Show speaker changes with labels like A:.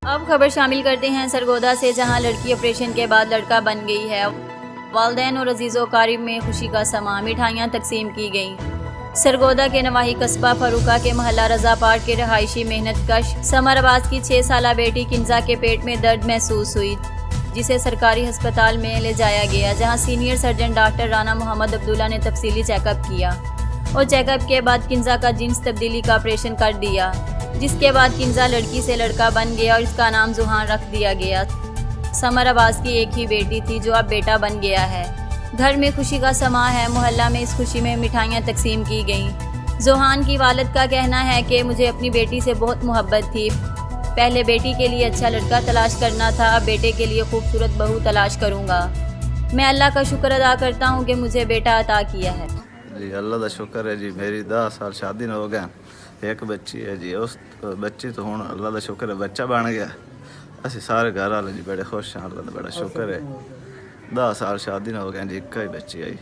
A: اب خبر شامل کرتے ہیں سرگودا سے، جہاں لڑکی آپریشن کے بعد لڑکا بن گئی ہے۔ والدین اور عزیز و اقارب میں خوشی کا سماں، مٹھائیاں تقسیم کی گئیں۔ سرگودا کے نواحی قصبہ فاروقہ کے محلہ رضا پاٹ کے رہائشی محنت کش سمر عباس کی 6 سالہ بیٹی کنزا کے پیٹ میں درد محسوس ہوئی، جسے سرکاری ہسپتال میں لے جایا گیا، جہاں سینئر سرجن ڈاکٹر رانا محمد عبداللہ نے تفصیلی چیک اپ کیا اور چیک اپ کے بعد کنزا کا جنس تبدیلی کا آپریشن کر دیا، جس کے بعد کنزا لڑکی سے لڑکا بن گیا اور اس کا نام زوہان رکھ دیا گیا۔ سمر عباس کی ایک ہی بیٹی تھی جو اب بیٹا بن گیا ہے۔ گھر میں خوشی کا سماں ہے، محلہ میں اس خوشی میں مٹھائیاں تقسیم کی گئیں۔ زوہان کی والد کا کہنا ہے کہ مجھے اپنی بیٹی سے بہت محبت تھی، پہلے بیٹی کے لیے اچھا لڑکا تلاش کرنا تھا، اب بیٹے کے لیے خوبصورت بہو تلاش کروں گا۔ میں اللہ کا شکر ادا کرتا ہوں کہ مجھے بیٹا عطا کیا ہے۔
B: جی اللہ کا شکر ہے جی، میری 10 سال شادی نہ ہو گیا، ایک بچی ہے جی، اس بچی تو ہوں اللہ کا شکر ہے بچہ بن گیا۔ اسی سارے گھر والے جی بڑے خوش ہیں، اللہ کا بڑا شکر ہے۔ 10 سال شادی نہ ہو گیا جی، ایک ہی بچی آئی۔